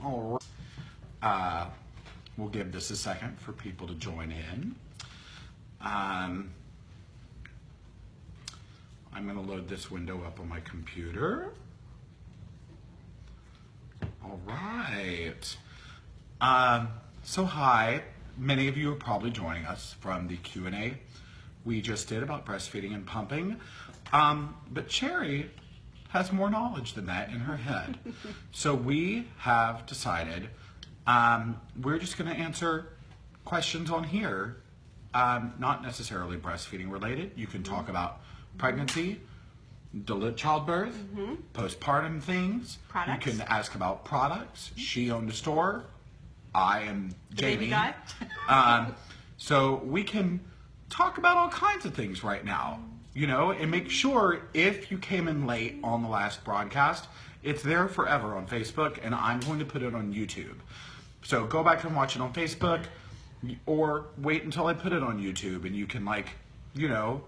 All right. We'll give this a second for people to join in. I'm going to load this window up on my computer. All right. So hi. Many of you are probably joining us from the Q&A we just did about breastfeeding and pumping. But Shari has more knowledge than that in her head. So we have decided we're just going to answer questions on here, not necessarily breastfeeding related. You can talk about pregnancy, childbirth, postpartum things. Products. You can ask about products. She owned a store. I am Jamie. Baby guy. So we can talk about all kinds of things right now, you know, and make sure if you came in late on the last broadcast, it's there forever on Facebook, and I'm going to put it on YouTube. So go back and watch it on Facebook, or wait until I put it on YouTube, and you can, like, you know,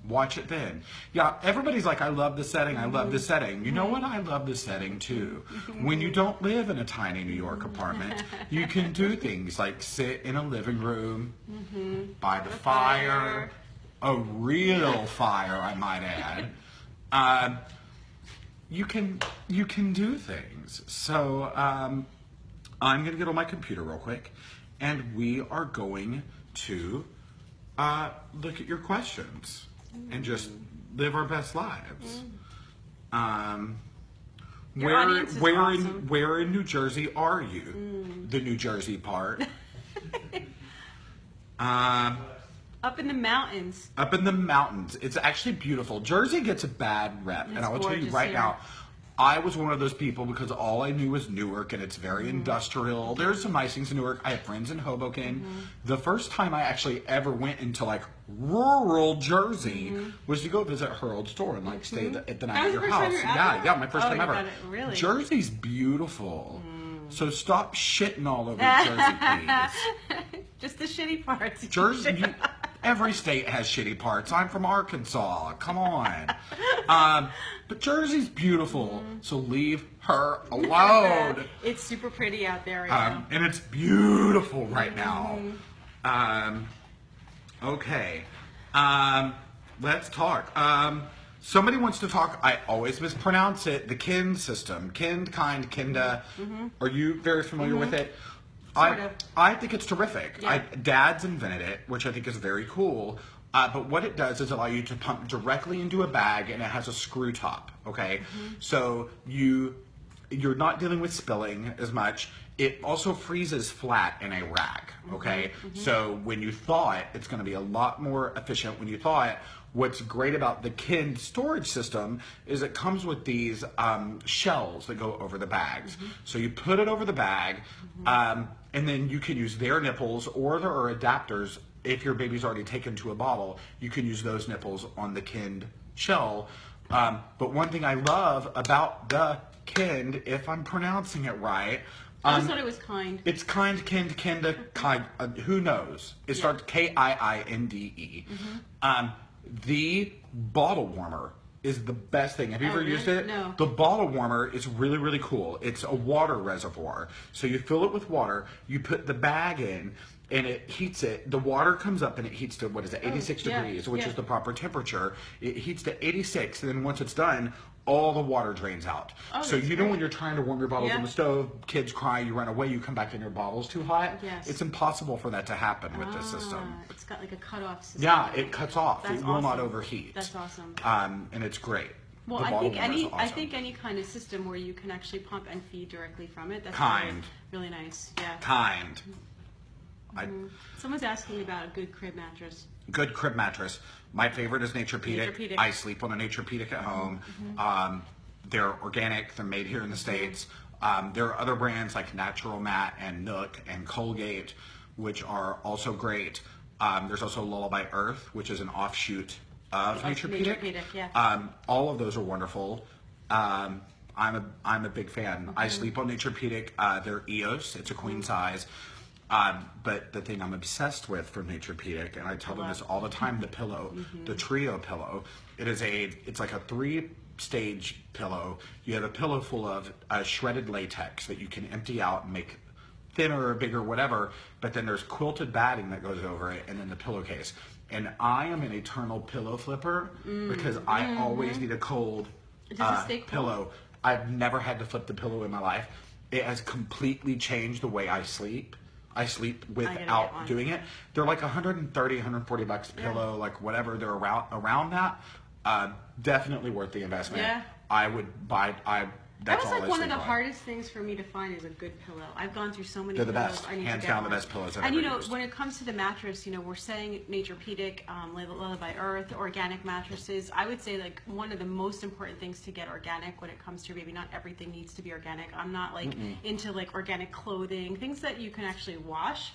watch it then. Yeah, everybody's like, I love the setting, I love the setting. You know what? I love the setting too. When you don't live in a tiny New York apartment, you can do things like sit in a living room, by the fire, a real fire, I might add. You can do things. So I'm going to get on my computer real quick, and we are going to look at your questions and just live our best lives. Where in New Jersey are you? The New Jersey part. Up in the mountains. Up in the mountains. It's actually beautiful. Jersey gets a bad rep, and I will tell you right now, I was one of those people because all I knew was Newark, and it's very industrial. There's some nice things in Newark. I have friends in Hoboken. The first time I actually ever went into like rural Jersey was to go visit her old store and like stay at the night at your house. Yeah, my first time ever. Really? Jersey's beautiful. So stop shitting all over Jersey, please. Just the shitty parts. Jersey, every state has shitty parts. I'm from Arkansas. Come on. But Jersey's beautiful, so leave her alone. It's super pretty out there right now. And it's beautiful right now. Okay. Let's talk. Somebody wants to talk, I always mispronounce it, the kind system. Kind, kinda. Are you very familiar with it? Sort of. I think it's terrific. Yeah. Dad's invented it, which I think is very cool. But what it does is allow you to pump directly into a bag, and it has a screw top. Okay, so you're not dealing with spilling as much. It also freezes flat in a rack. Okay, so when you thaw it, it's going to be a lot more efficient when you thaw it. What's great about the Kind storage system is it comes with these shells that go over the bags. So you put it over the bag, and then you can use their nipples, or there are adapters. If your baby's already taken to a bottle, you can use those nipples on the Kind shell. But one thing I love about the Kind, if I'm pronouncing it right, I always thought it was kind. It's kind, kinda, kind. Who knows? It starts Kiinde. The bottle warmer is the best thing. Have you ever used it? No. The bottle warmer is really, really cool. It's a water reservoir. So you fill it with water, you put the bag in, and it heats it. The water comes up and it heats to, 86 degrees, which is the proper temperature. It heats to 86, and then once it's done, all the water drains out. So you know when you're trying to warm your bottles on the stove, kids cry, you run away, you come back and your bottle's too hot? Yes. It's impossible for that to happen with this system. It's got like a cutoff system. Yeah, it cuts off. That's It will not awesome. overheat. That's awesome. And it's great. Well, The I bottle think warmer is any awesome. any kind of system where you can actually pump and feed directly from it. That's Kind. really nice. Yeah. Kind. Someone's asking about a good crib mattress. Good crib mattress. My favorite is Naturepedic. Naturepedic. I sleep on a Naturepedic at home. They're organic. They're made here in the States. There are other brands like Natural Mat and Nook and Colgate, which are also great. There's also Lullaby Earth, which is an offshoot of Naturepedic. All of those are wonderful. I'm a big fan. I sleep on Naturepedic. They're EOS. It's a queen size. But the thing I'm obsessed with from Naturepedic, and I tell them this all the time, the pillow, the Trio pillow. It's like a stage pillow. You have a pillow full of shredded latex that you can empty out and make thinner or bigger, whatever, but then there's quilted batting that goes over it, and then the pillowcase. And I am an eternal pillow flipper because I always need a cold pillow. I've never had to flip the pillow in my life. It has completely changed the way I sleep. I sleep without doing it. They're like $130, $140 a pillow, like whatever. They're around that. Definitely worth the investment. Yeah. I would buy. That was like one of the hardest things for me to find is a good pillow. I've gone through so many pillows. They're the best. Hands down the best pillows I've ever used. When it comes to the mattress, we're saying Naturepedic, Lullaby Earth, organic mattresses. I would say like one of the most important things to get organic when it comes to your baby. Not everything needs to be organic. I'm not like into like organic clothing. Things that you can actually wash.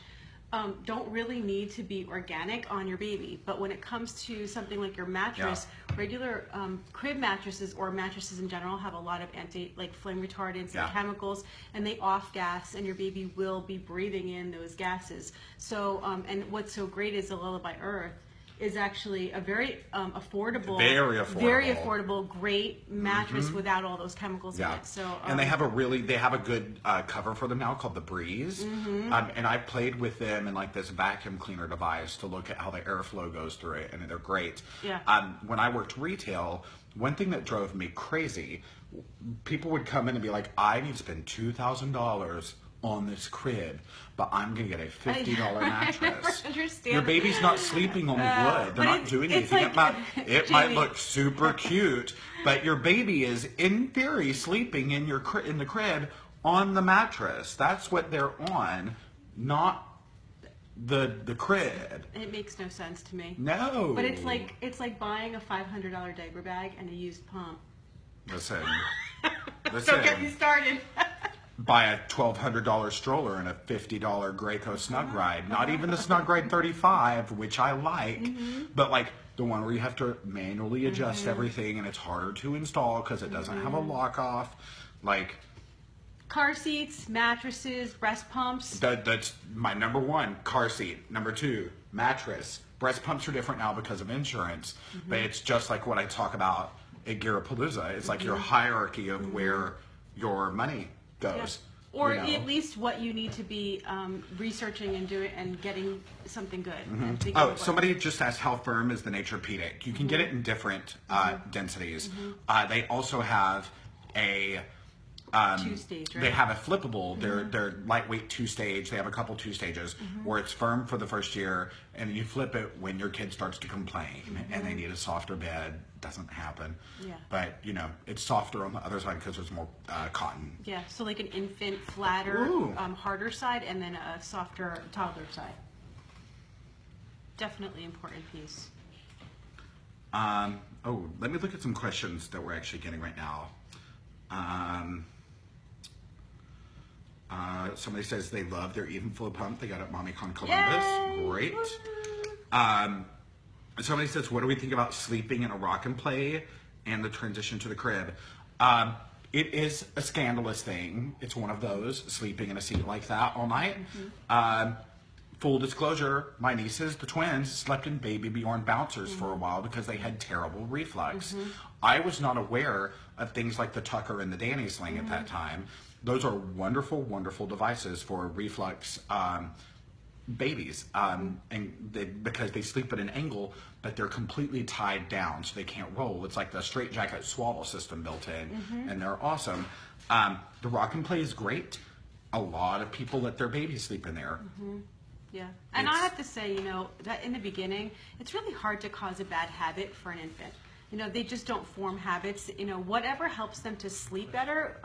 Don't really need to be organic on your baby, but when it comes to something like your mattress, regular crib mattresses or mattresses in general have a lot of flame retardants and chemicals, and they off gas, and your baby will be breathing in those gases. So, and what's so great is the Lullaby Earth is actually a very affordable, great mattress without all those chemicals in it. So, and they have a good cover for them now called the Breeze. And I played with them in like this vacuum cleaner device to look at how the airflow goes through it, and they're great. When I worked retail, one thing that drove me crazy, people would come in and be like, I need to spend $2,000 on this crib, but I'm gonna get a $50 mattress. Your baby's not sleeping on the wood. They're not doing anything. Like, it might look super cute, but your baby is in theory sleeping in the crib on the mattress. That's what they're on, not the crib. It makes no sense to me. No. But it's like buying a $500 diaper bag and a used pump. Listen. Don't get me started. Buy a $1,200 stroller and a $50 Graco Snug Ride. Not even the Snug Ride 35, which I like, but like the one where you have to manually adjust everything, and it's harder to install because it doesn't have a lock off. Like car seats, mattresses, breast pumps. That's my number one. Car seat. Number two, mattress. Breast pumps are different now because of insurance, but it's just like what I talk about at Garapalooza. It's like your hierarchy of where your money goes. Or at least what you need to be researching and doing and getting something good. Somebody just asked how firm is the Naturepedic. You can get it in different densities. They also have a two-stage, right? They have a flippable. They're lightweight two-stage. They have a couple two stages where it's firm for the first year, and you flip it when your kid starts to complain and they need a softer bed. Doesn't happen. But it's softer on the other side because there's more cotton. So like an infant flatter, harder side, and then a softer toddler side. Definitely important piece. Let me look at some questions that we're actually getting right now. Somebody says they love their Evenflo pump. They got it at MommyCon Columbus. Yay! Great. Somebody says, what do we think about sleeping in a rock and play and the transition to the crib? It is a scandalous thing. It's one of those, sleeping in a seat like that all night. Full disclosure, my nieces, the twins, slept in Baby Bjorn bouncers for a while because they had terrible reflux. I was not aware of things like the Tucker and the Danny Sling at that time. Those are wonderful, wonderful devices for reflux babies, because they sleep at an angle, but they're completely tied down, so they can't roll. It's like the straitjacket swaddle system built in, and they're awesome. The rock and play is great. A lot of people let their babies sleep in there. And I have to say, that in the beginning, it's really hard to cause a bad habit for an infant. They just don't form habits. Whatever helps them to sleep better,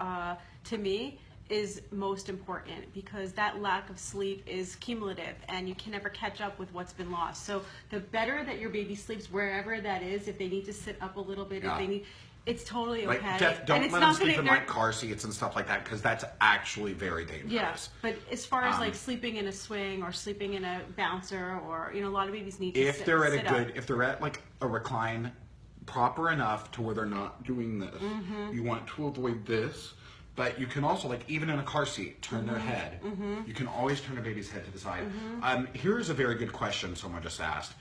to me, is most important, because that lack of sleep is cumulative and you can never catch up with what's been lost. So the better that your baby sleeps, wherever that is, if they need to sit up a little bit, if they need, it's totally okay. Don't let them sleep in like car seats and stuff like that, because that's actually very dangerous. But as far as like sleeping in a swing or sleeping in a bouncer, or a lot of babies need to if they're at like a recline proper enough to where they're not doing this, you want to avoid this But you can also, like, even in a car seat, turn their head. You can always turn a baby's head to the side. Here's a very good question someone just asked.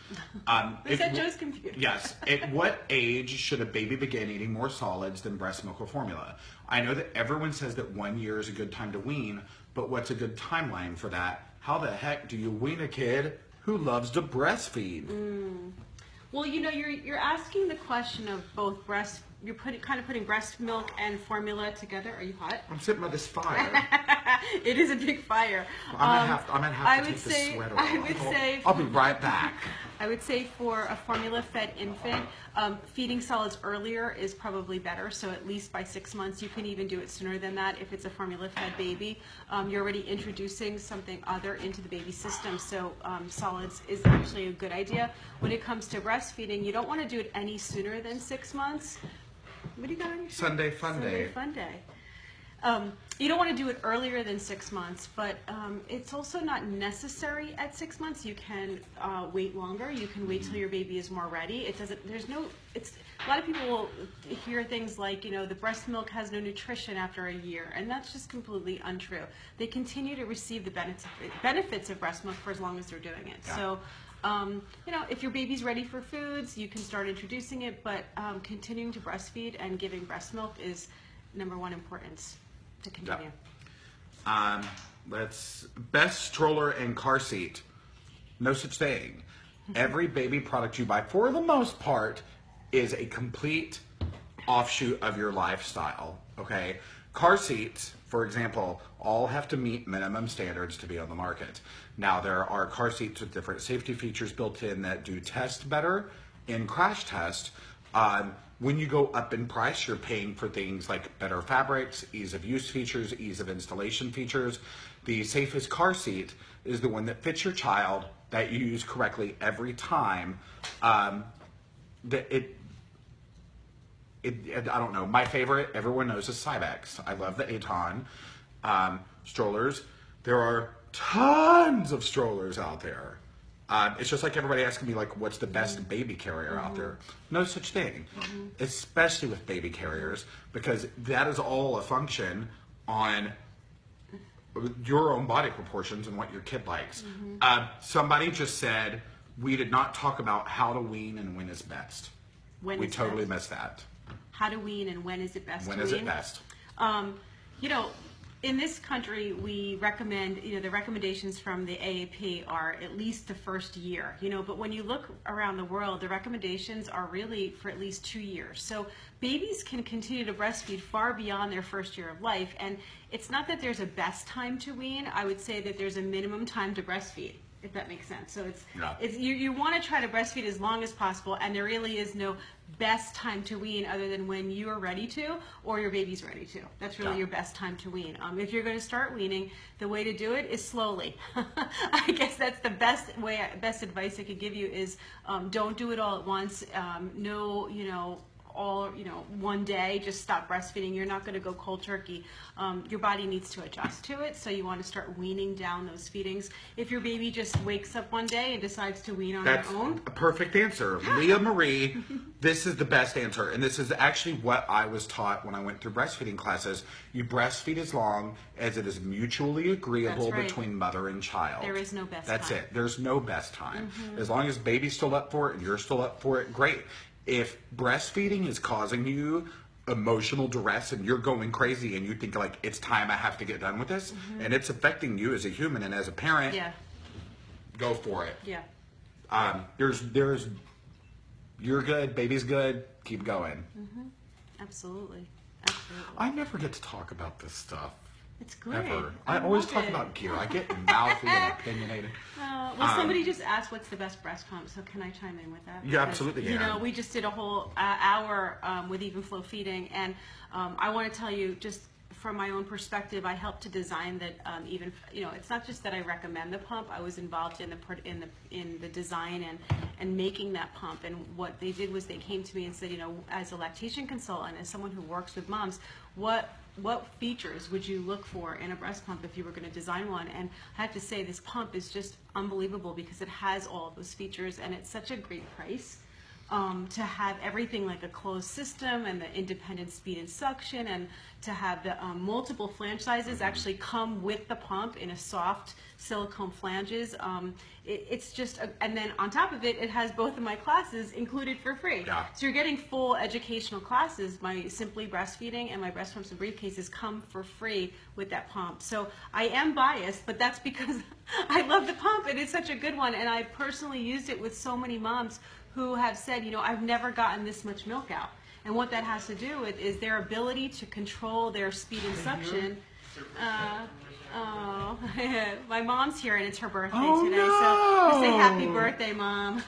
Is that Joe's computer? Yes. At what age should a baby begin eating more solids than breast milk or formula? I know that everyone says that 1 year is a good time to wean, but what's a good timeline for that? How the heck do you wean a kid who loves to breastfeed? Well, you know, you're asking the question of both you're putting breast milk and formula together. Are you hot? I'm sitting by this fire. It is a big fire. I'm gonna have to take this sweater off. I would say I'll be right back. I would say for a formula-fed infant, feeding solids earlier is probably better. So at least by 6 months, you can even do it sooner than that if it's a formula-fed baby. You're already introducing something other into the baby system, so solids is actually a good idea. When it comes to breastfeeding, you don't want to do it any sooner than 6 months. What do you got on your shirt? Sunday fun day. Sunday fun day. You don't want to do it earlier than 6 months, but it's also not necessary at 6 months. You can wait longer. You can wait till your baby is more ready. It doesn't. A lot of people will hear things like, you know, the breast milk has no nutrition after a year, and that's just completely untrue. They continue to receive the benefits of breast milk for as long as they're doing it. Yeah. So. You know, if your baby's ready for foods, you can start introducing it, but continuing to breastfeed and giving breast milk is #1 importance to continue. Yeah. Best stroller and car seat. No such thing. Every baby product you buy, for the most part, is a complete offshoot of your lifestyle, okay? Car seats, for example, all have to meet minimum standards to be on the market. Now, there are car seats with different safety features built in that do test better in crash test. When you go up in price, you're paying for things like better fabrics, ease of use features, ease of installation features. The safest car seat is the one that fits your child, that you use correctly every time. I don't know. My favorite, everyone knows, is Cybex. I love the Aton strollers. There are tons of strollers out there. It's just like everybody asking me, like, what's the best baby carrier out there? No such thing, especially with baby carriers, because that is all a function on your own body proportions and what your kid likes. Somebody just said we did not talk about how to wean and when is best. We totally missed that. How to wean and when is it best to wean? When is it best? You know, in this country, we recommend, you know, the recommendations from the AAP are at least the first year, you know, but when you look around the world, the recommendations are really for at least 2 years. So babies can continue to breastfeed far beyond their first year of life. And it's not that there's a best time to wean. I would say that there's a minimum time to breastfeed, if that makes sense. So you want to try to breastfeed as long as possible, and there really is no best time to wean other than when you are ready to or your baby's ready to. That's really your best time to wean. If you're going to start weaning, the way to do it is slowly. I guess that's the best advice I could give you is don't do it all at once. No, you know, all, you know, one day, just stop breastfeeding. You're not going to go cold turkey. Your body needs to adjust to it, so you want to start weaning down those feedings. If your baby just wakes up one day and decides to wean on their own. That's a perfect answer. Leah Marie, this is the best answer, and this is actually what I was taught when I went through breastfeeding classes. You breastfeed as long as it is mutually agreeable between mother and child. There is no best time. That's it. There's no best time. As long as baby's still up for it and you're still up for it, great. If breastfeeding is causing you emotional duress and you're going crazy and you think, like, it's time, I have to get done with this, and it's affecting you as a human and as a parent, go for it. Yeah. You're good, baby's good, keep going. Absolutely. I never get to talk about this stuff. It's great. Ever. I always talk about gear. I get mouthy and opinionated. Well, somebody just asked what's the best breast pump, so can I chime in with that? Yeah, absolutely. You know, we just did a whole hour with Evenflo Feeding, and I want to tell you, just from my own perspective, I helped to design that. You know, it's not just that I recommend the pump. I was involved in the design and making that pump. And what they did was they came to me and said, you know, as a lactation consultant, as someone who works with moms, what features would you look for in a breast pump if you were going to design one? And I have to say, this pump is just unbelievable because it has all of those features and it's such a great price. to have everything like a closed system and the independent speed and suction, and to have the multiple flange sizes actually come with the pump in a soft silicone flanges. It's just, and then on top of it, it has both of my classes included for free. Yeah. So you're getting full educational classes. My Simply Breastfeeding and my Breast Pumps and Briefcases come for free with that pump. So I am biased, but that's because I love the pump and it's such a good one. And I personally used it with so many moms who have said, you know, I've never gotten this much milk out. And what that has to do with is their ability to control their speed and suction. Oh, my mom's here and it's her birthday today, no. So say happy birthday, Mom.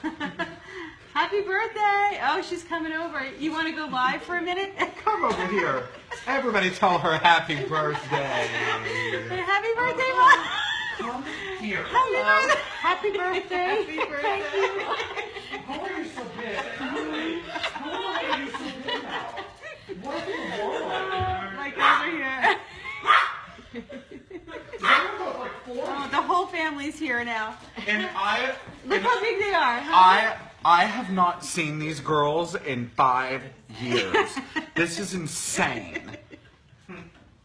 Happy birthday! Oh, she's coming over. You want to go live for a minute? Come over here. Everybody tell her happy birthday. Happy birthday, Mom. Come here. Hello. Happy birthday. Happy birthday. Thank you. How are you so big? How are you so big now? What in the world? My girls are here. Oh, the whole family's here now. And Look how big they are. Huh? I have not seen these girls in 5 years. This is insane.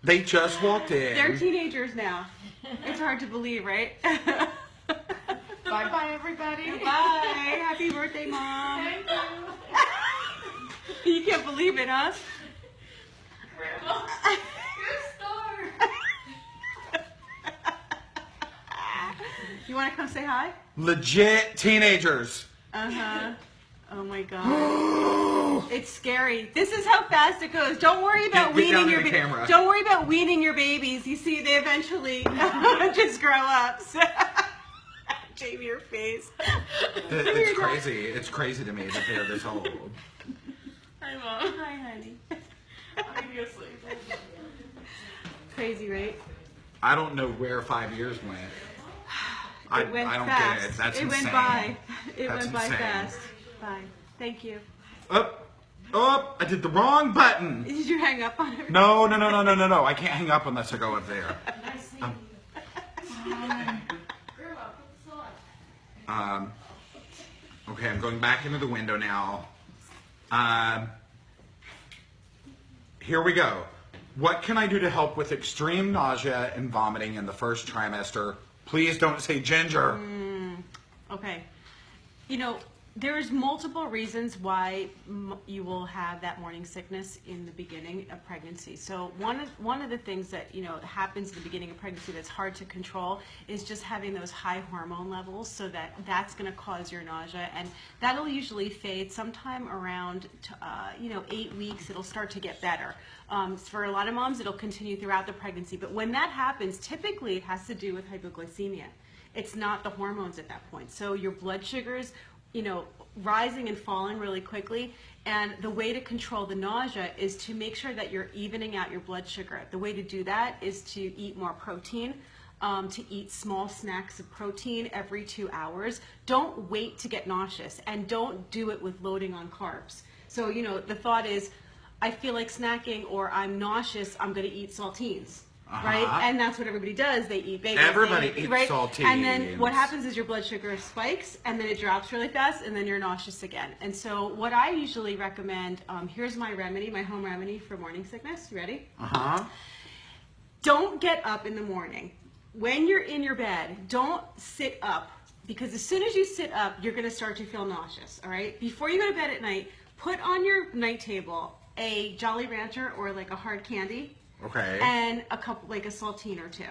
They just walked in. They're teenagers now. It's hard to believe, right? Bye-bye, everybody. Bye. Happy birthday, Mom. Thank you. You can't believe it, huh? Grandma. Good star. You want to come say hi? Legit teenagers. Uh-huh. Oh my God. It's scary. This is how fast it goes. Don't worry about weaning your camera. Don't worry about weaning your babies. You see, they eventually just grow up. So Jamie, your face. It's crazy. It's crazy to me that they're this old. Hi, Mom. Hi, honey. I'll give you a sleep. Crazy, right? I don't know where 5 years went. I don't fast. get it. That's it insane. went by. It That's went by insane. fast. Bye. Thank you. Oh, I did the wrong button. Did you hang up on her? No. I can't hang up unless I go up there. Nice seeing you. Grandma, put this on. Okay, I'm going back into the window now. Here we go. What can I do to help with extreme nausea and vomiting in the first trimester? Please don't say ginger. Okay. You know, there's multiple reasons why you will have that morning sickness in the beginning of pregnancy. So one of the things that, you know, happens in the beginning of pregnancy that's hard to control is just having those high hormone levels, so that's going to cause your nausea, and that'll usually fade sometime around 8 weeks. It'll start to get better. For a lot of moms, it'll continue throughout the pregnancy, but when that happens, typically it has to do with hypoglycemia. It's not the hormones at that point. So your blood sugars, you know, rising and falling really quickly, and the way to control the nausea is to make sure that you're evening out your blood sugar. The way to do that is to eat more protein, to eat small snacks of protein every 2 hours. Don't wait to get nauseous, and don't do it with loading on carbs. So, you know, the thought is, I feel like snacking, or I'm nauseous, I'm going to eat saltines. Right? And that's what everybody does. They eat bagels. Everybody eats saltines. And then what happens is your blood sugar spikes, and then it drops really fast, and then you're nauseous again. And so what I usually recommend, here's my remedy, my home remedy for morning sickness. You ready? Don't get up in the morning. When you're in your bed, don't sit up, because as soon as you sit up, you're going to start to feel nauseous. All right? Before you go to bed at night, put on your night table a Jolly Rancher or like a hard candy. Okay. And a couple, like a saltine or two,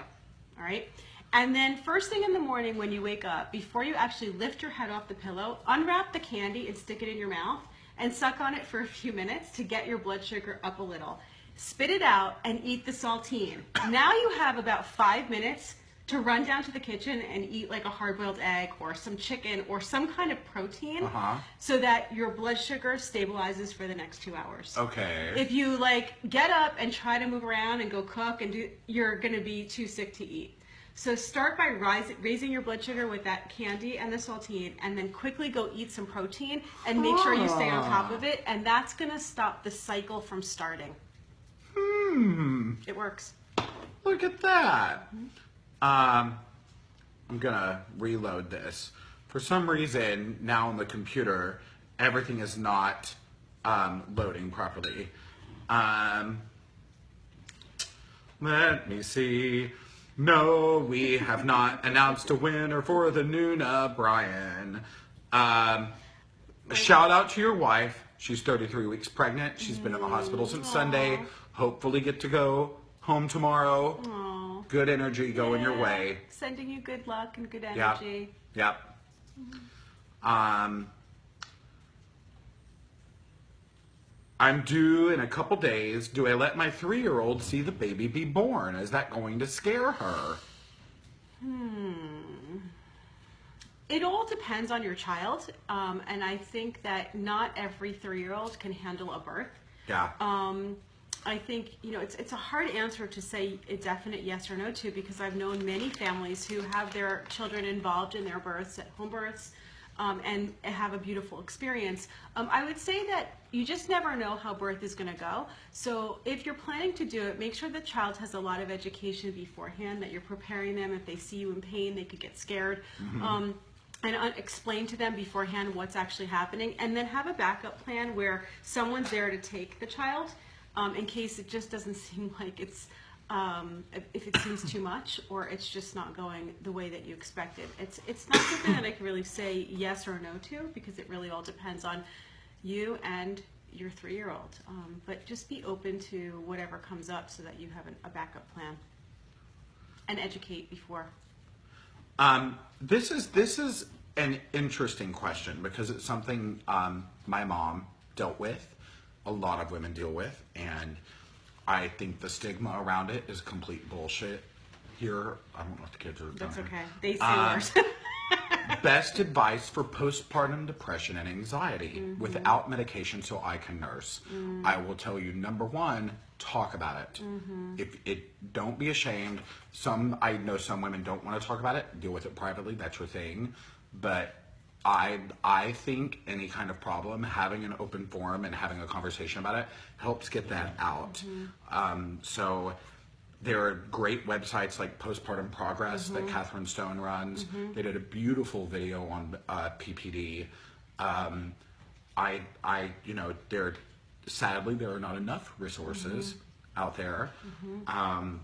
all right? And then first thing in the morning when you wake up, before you actually lift your head off the pillow, unwrap the candy and stick it in your mouth and suck on it for a few minutes to get your blood sugar up a little. Spit it out and eat the saltine. Now you have about 5 minutes to run down to the kitchen and eat like a hard-boiled egg or some chicken or some kind of protein, so that your blood sugar stabilizes for the next 2 hours. Okay. If you like get up and try to move around and go cook and do, you're going to be too sick to eat. So start by raising your blood sugar with that candy and the saltine, and then quickly go eat some protein and make sure you stay on top of it, and that's going to stop the cycle from starting. It works. Look at that. I'm gonna reload this. For some reason, now on the computer, everything is not loading properly. Let me see. No, we have not announced a winner for the Nuna, Brian. Shout out to your wife. She's 33 weeks pregnant. She's been in the hospital since Sunday. Hopefully get to go home tomorrow. Aww. Good energy going your way. Sending you good luck and good energy. Yep. I'm due in a couple days. Do I let my 3-year-old see the baby be born? Is that going to scare her? It all depends on your child, and I think that not every 3-year-old can handle a birth. Yeah. I think, it's a hard answer to say a definite yes or no to, because I've known many families who have their children involved in their births, at home births, and have a beautiful experience. I would say that you just never know how birth is going to go. So if you're planning to do it, make sure the child has a lot of education beforehand, that you're preparing them. If they see you in pain, they could get scared. And explain to them beforehand what's actually happening, and then have a backup plan where someone's there to take the child in case it just doesn't seem like it's, if it seems too much or it's just not going the way that you expected. It's not something that I can really say yes or no to, because it really all depends on you and your 3-year-old. But just be open to whatever comes up so that you have a backup plan, and educate before. This is an interesting question, because it's something my mom dealt with, a lot of women deal with, and I think the stigma around it is complete bullshit. Here, I don't know if the kids are. That's okay. They see yours. Best advice for postpartum depression and anxiety without medication, so I can nurse. I will tell you, number one, talk about it. Don't be ashamed. I know some women don't want to talk about it. Deal with it privately. That's your thing. But I think any kind of problem, having an open forum and having a conversation about it helps get that out. So there are great websites like Postpartum Progress that Catherine Stone runs. They did a beautiful video on PPD. Sadly, there are not enough resources out there. And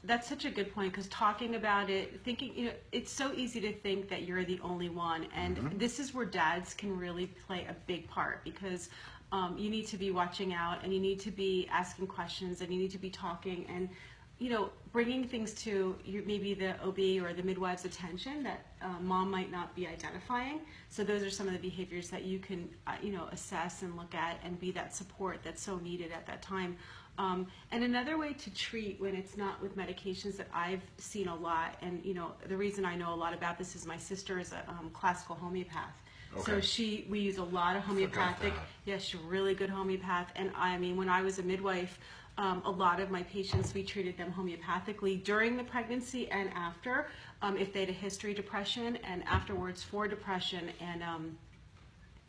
that's such a good point, because talking about it, thinking, it's so easy to think that you're the only one, and this is where dads can really play a big part, because you need to be watching out, and you need to be asking questions, and you need to be talking, and bringing things to maybe the OB or the midwife's attention that mom might not be identifying. So those are some of the behaviors that you can assess and look at, and be that support that's so needed at that time. And another way to treat when it's not with medications that I've seen a lot, and the reason I know a lot about this is my sister is a classical homeopath. Okay. So we use a lot of homeopathic. Yes, she's a really good homeopath. And I mean, when I was a midwife, a lot of my patients, we treated them homeopathically during the pregnancy and after, if they had a history of depression, and afterwards for depression, and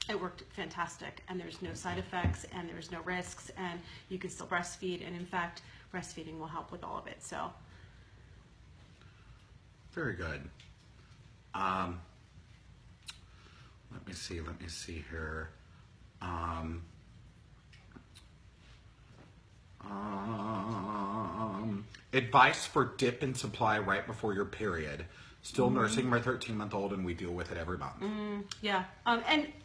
it worked fantastic, and there's no side effects, and there's no risks, and you can still breastfeed, and in fact, breastfeeding will help with all of it. So very good. Let me see here. Advice for dip in supply right before your period. Still nursing my 13-month-old, and we deal with it every month. And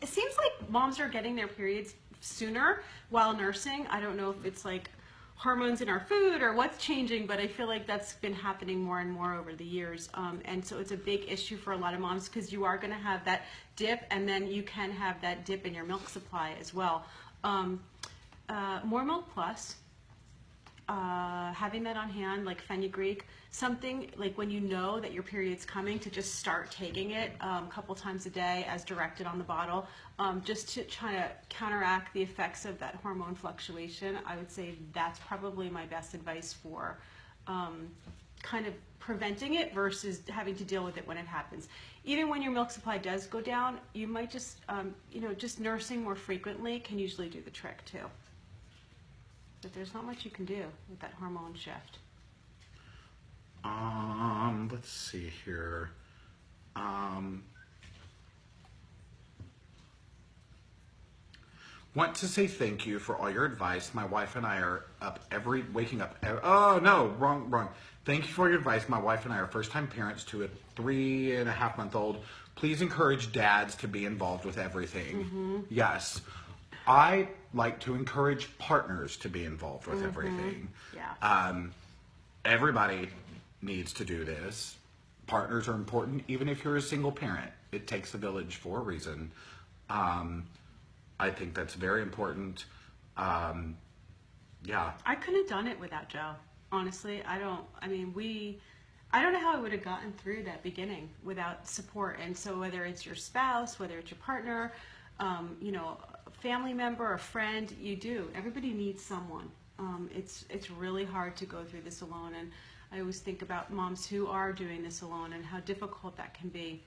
it seems like moms are getting their periods sooner while nursing. I don't know if it's like hormones in our food or what's changing, but I feel like that's been happening more and more over the years. And so it's a big issue for a lot of moms, because you are going to have that dip, and then you can have that dip in your milk supply as well. More Milk Plus, having that on hand, like fenugreek, something like when you know that your period's coming, to just start taking it a couple times a day as directed on the bottle, just to try to counteract the effects of that hormone fluctuation. I would say that's probably my best advice for kind of preventing it versus having to deal with it when it happens. Even when your milk supply does go down, you might just, just nursing more frequently can usually do the trick too. But there's not much you can do with that hormone shift. Let's see here. Want to say thank you for all your advice. My wife and I are waking up. Oh no, wrong. Thank you for your advice. My wife and I are first-time parents to a 3.5-month-old. Please encourage dads to be involved with everything. Yes. I like to encourage partners to be involved with everything. Yeah. Everybody needs to do this. Partners are important, even if you're a single parent. It takes a village for a reason. I think that's very important. Yeah. I couldn't have done it without Joe. Honestly, I don't know how I would have gotten through that beginning without support. And so whether it's your spouse, whether it's your partner, you know, a family member, a friend, everybody needs someone. It's really hard to go through this alone. And I always think about moms who are doing this alone and how difficult that can be.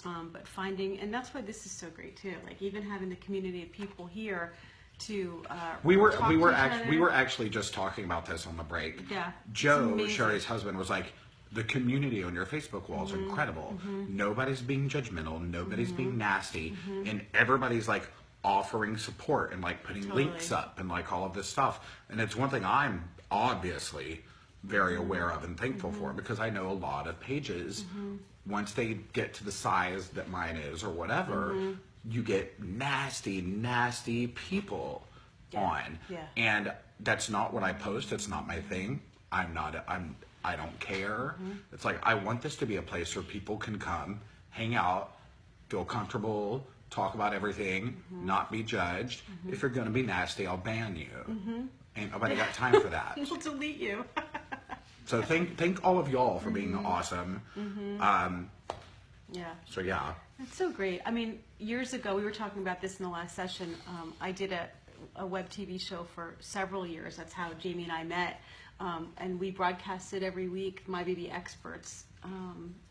But and that's why this is so great too. Like even having the community of people here to we were actually just talking about this on the break. Yeah, Joe, Shari's husband, was like, the community on your Facebook wall is incredible. Nobody's being judgmental, nobody's being nasty, and everybody's like offering support and like putting links up and like all of this stuff. And it's one thing I'm obviously very aware of and thankful for, because I know a lot of pages, once they get to the size that mine is or whatever, you get nasty people on. Yeah. And that's not what I post. It's not my thing. I don't care. It's like, I want this to be a place where people can come, hang out, feel comfortable, talk about everything, not be judged. If you're going to be nasty, I'll ban you. Ain't nobody got time for that. We'll delete you. So thank all of y'all for being awesome. Yeah. So yeah. That's so great. I mean, years ago, we were talking about this in the last session. I did a web TV show for several years. That's how Jamie and I met. And we broadcasted every week, My Baby Experts.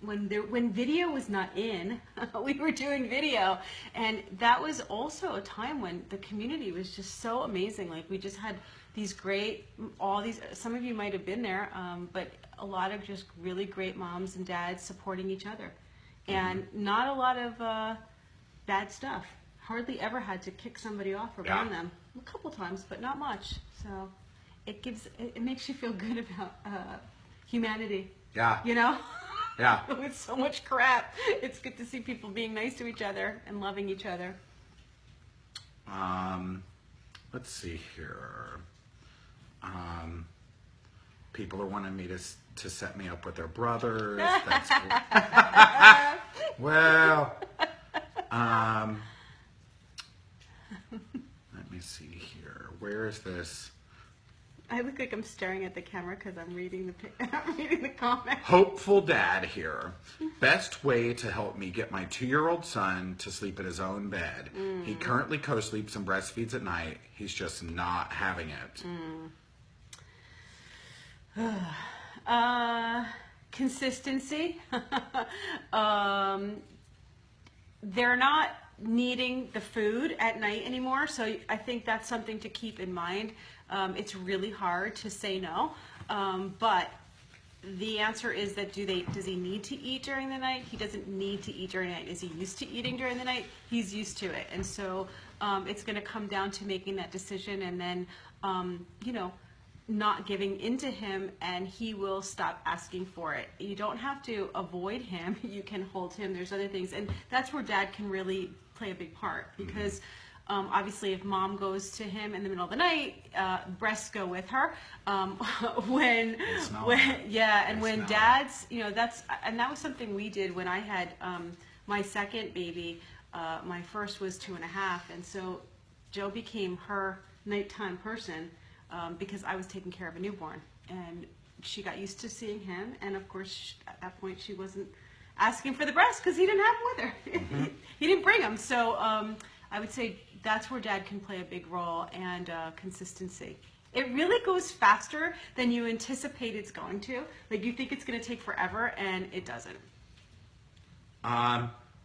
When video was not in, we were doing video. And that was also a time when the community was just so amazing. Like we just had some of you might have been there, but a lot of just really great moms and dads supporting each other. And not a lot of bad stuff. Hardly ever had to kick somebody off or ban them. A couple times, but not much. So it makes you feel good about humanity. Yeah. You know? Yeah. With so much crap, it's good to see people being nice to each other and loving each other. Let's see here. People are wanting me to set me up with their brothers. That's cool. Well, let me see here. Where is this? I look like I'm staring at the camera because I'm reading the comments. Hopeful dad here. Best way to help me get my 2-year-old son to sleep in his own bed. He currently co-sleeps and breastfeeds at night. He's just not having it. Consistency. They're not needing the food at night anymore, so I think that's something to keep in mind. It's really hard to say no, but the answer is that does he need to eat during the night? He doesn't need to eat during the night. Is he used to eating during the night? He's used to it, and so it's going to come down to making that decision, and then not giving into him, and he will stop asking for it. You don't have to avoid him. You can hold him. There's other things, and that's where dad can really play a big part, because obviously if mom goes to him in the middle of the night, breasts go with her. When dad's, that was something we did when I had my second baby. My first was 2.5, and so Joe became her nighttime person. Because I was taking care of a newborn, and she got used to seeing him, and of course at that point she wasn't asking for the breast because he didn't have them with her. He didn't bring them. So I would say that's where dad can play a big role, and consistency. It really goes faster than you anticipate it's going to. Like you think it's going to take forever, and it doesn't.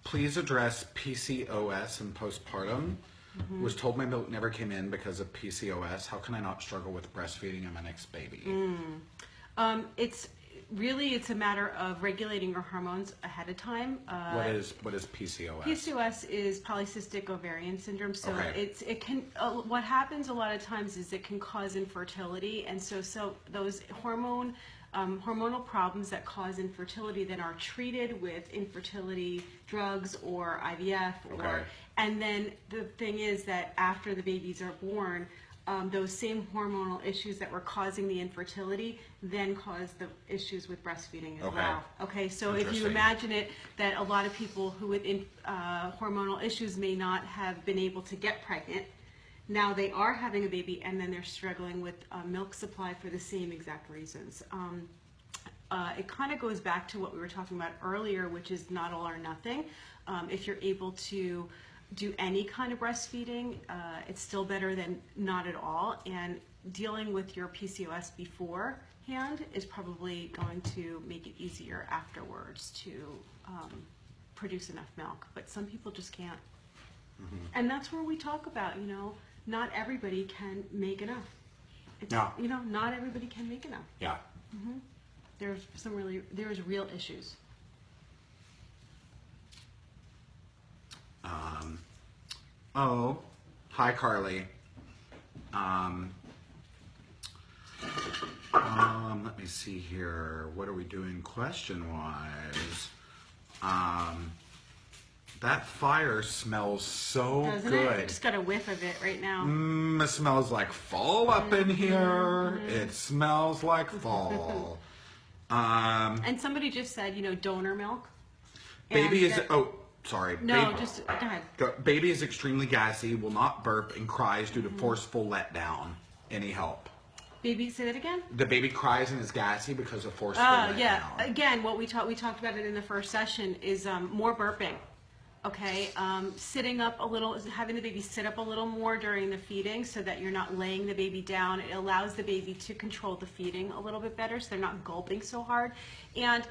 Please address PCOS and postpartum. Was told my milk never came in because of PCOS. How can I not struggle with breastfeeding and my next baby? really it's a matter of regulating your hormones ahead of time. What is PCOS? PCOS is polycystic ovarian syndrome. So Okay. it can what happens a lot of times is it can cause infertility, and so those hormonal problems that cause infertility then are treated with infertility drugs or IVF, Okay. and then the thing is that after the babies are born, those same hormonal issues that were causing the infertility then cause the issues with breastfeeding as Okay. well. Okay, so if you Interesting. imagine it, that a lot of people who with hormonal issues may not have been able to get pregnant, now they are having a baby and then they're struggling with milk supply for the same exact reasons. It kind of goes back to what we were talking about earlier, which is not all or nothing. If you're able to do any kind of breastfeeding, it's still better than not at all. And dealing with your PCOS beforehand is probably going to make it easier afterwards to produce enough milk. But some people just can't. Mm-hmm. And that's where we talk about, not everybody can make enough. Yeah. Not everybody can make enough. Yeah. There's real issues. Oh, hi Carly. Let me see here. What are we doing question-wise? That fire smells so Doesn't good. it? Just got a whiff of it right now. It smells like fall up in here. It smells like fall. And somebody just said, donor milk. Baby is. And Oh, sorry. no, Baby, just go ahead. Baby is extremely gassy, will not burp, and cries due to forceful letdown. Any help? Baby, say that again. The baby cries and is gassy because of forceful Oh, letdown. yeah. Again, what we talked about it in the first session is more burping. Okay, sitting up a little, having the baby sit up a little more during the feeding so that you're not laying the baby down. It allows the baby to control the feeding a little bit better so they're not gulping so hard. And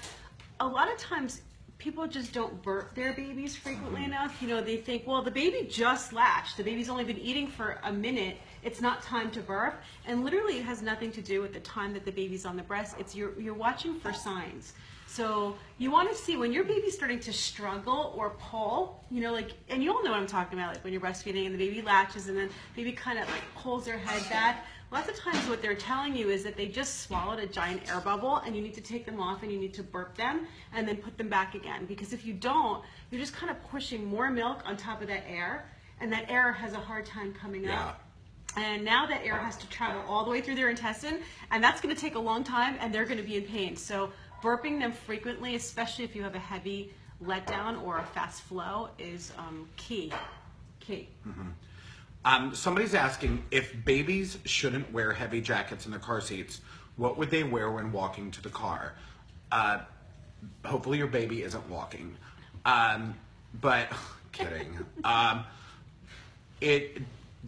a lot of times people just don't burp their babies frequently enough. They think, well, the baby just latched. The baby's only been eating for a minute. It's not time to burp. And literally it has nothing to do with the time that the baby's on the breast. It's you're watching for signs. So you want to see when your baby's starting to struggle or pull, and you all know what I'm talking about, like when you're breastfeeding and the baby latches and then baby kind of like pulls their head back. Lots of times what they're telling you is that they just swallowed a giant air bubble and you need to take them off and you need to burp them and then put them back again. Because if you don't, you're just kind of pushing more milk on top of that air, and that air has a hard time coming up. And now that air has to travel all the way through their intestine, and that's going to take a long time, and they're going to be in pain. So burping them frequently, especially if you have a heavy letdown or a fast flow, is key. Somebody's asking if babies shouldn't wear heavy jackets in their car seats, what would they wear when walking to the car? Hopefully your baby isn't walking. But kidding.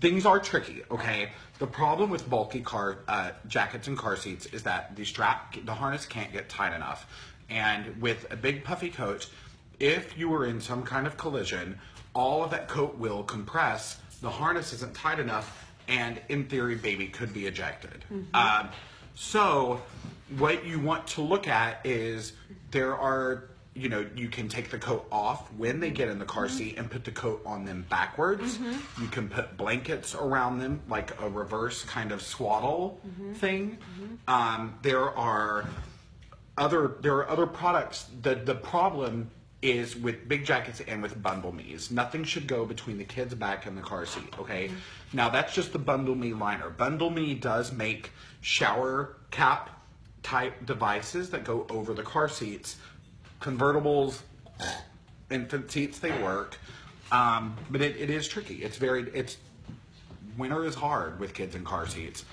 Things are tricky, okay? The problem with bulky car jackets and car seats is that the harness can't get tight enough. And with a big puffy coat, if you were in some kind of collision, all of that coat will compress, the harness isn't tight enough, and in theory, baby could be ejected. So what you want to look at is there are, you can take the coat off when they get in the car seat and put the coat on them backwards. You can put blankets around them, like a reverse kind of swaddle thing. There are other products. The problem is with big jackets and with bundle me's. Nothing should go between the kid's back and the car seat, okay? Now that's just the bundle me liner. Bundle me does make shower cap type devices that go over the car seats. Convertibles, infant seats, they work. But it is tricky. Winter is hard with kids in car seats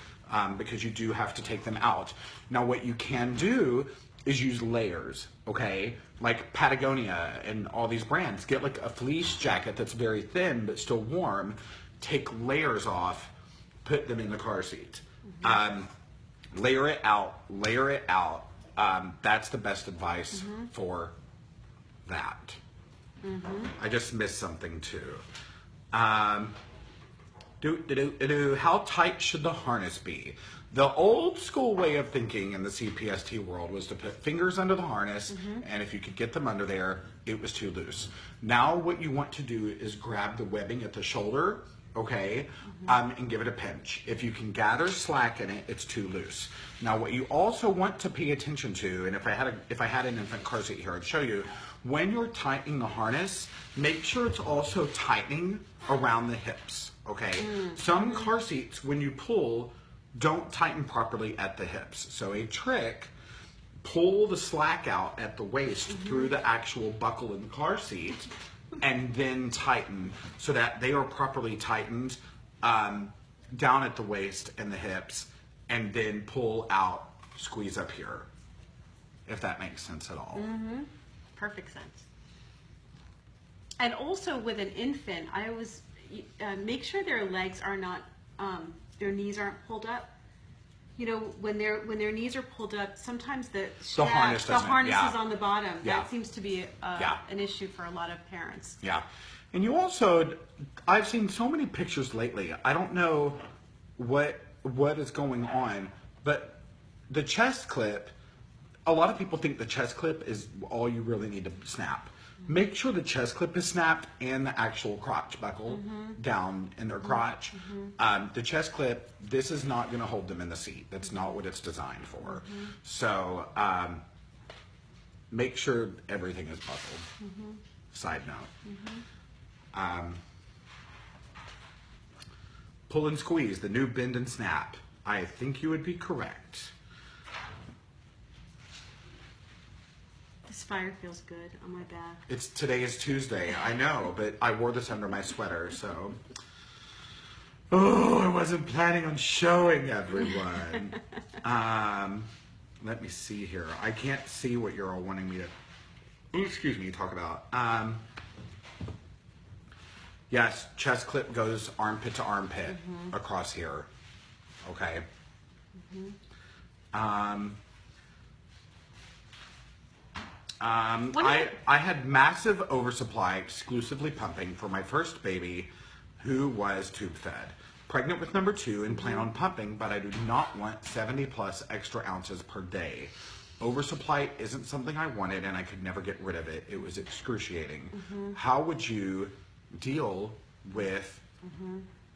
because you do have to take them out. Now what you can do is use layers, okay? Like Patagonia and all these brands. Get like a fleece jacket that's very thin but still warm. Take layers off, put them in the car seat. Layer it out. That's the best advice for that. I just missed something too. How tight should the harness be? The old school way of thinking in the CPST world was to put fingers under the harness, and if you could get them under there, it was too loose. Now what you want to do is grab the webbing at the shoulder, okay, and give it a pinch. If you can gather slack in it, it's too loose. Now what you also want to pay attention to, and if I had an infant car seat here, I'd show you, when you're tightening the harness, make sure it's also tightening around the hips, okay? Some car seats, when you pull, don't tighten properly at the hips. So a trick, pull the slack out at the waist through the actual buckle in the car seat, and then tighten so that they are properly tightened down at the waist and the hips, and then pull out, squeeze up here, if that makes sense at all. Perfect sense. And also with an infant, I always make sure their legs are not, their knees aren't pulled up. You know, when their knees are pulled up, sometimes the harness is on the bottom. Yeah. That seems to be an issue for a lot of parents. Yeah. And you also, I've seen so many pictures lately. I don't know what is going on, but the chest clip, a lot of people think the chest clip is all you really need to snap. Make sure the chest clip is snapped and the actual crotch buckle down in their crotch. The chest clip, this is not going to hold them in the seat. That's not what it's designed for. So make sure everything is buckled. Side note. Pull and squeeze, the new bend and snap. I think you would be correct. This fire feels good on my back. Today is Tuesday, I know, but I wore this under my sweater, so. Oh, I wasn't planning on showing everyone. Let me see here. I can't see what you're all wanting me to, talk about. Yes, chest clip goes armpit to armpit across here. Okay. I had massive oversupply, exclusively pumping, for my first baby who was tube fed. Pregnant with number 2 and plan on pumping, but I do not want 70 plus extra ounces per day. Oversupply isn't something I wanted, and I could never get rid of it. It was excruciating. How would you deal with,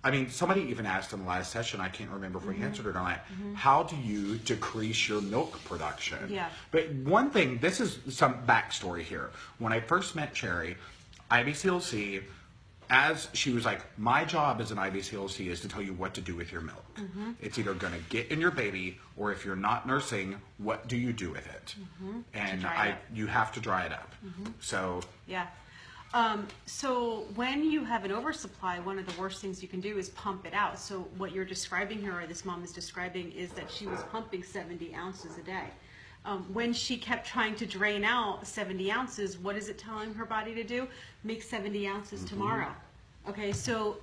I mean, somebody even asked in the last session, I can't remember if we answered it or not, how do you decrease your milk production? Yeah. But one thing, this is some backstory here. When I first met Shari, IBCLC, as she was like, my job as an IBCLC is to tell you what to do with your milk. It's either going to get in your baby, or if you're not nursing, what do you do with it? And you have to dry it up. So yeah. So when you have an oversupply, one of the worst things you can do is pump it out. So what you're describing here, or this mom is describing, is that she was pumping 70 ounces a day. When she kept trying to drain out 70 ounces, what is it telling her body to do? Make 70 ounces tomorrow. Okay, so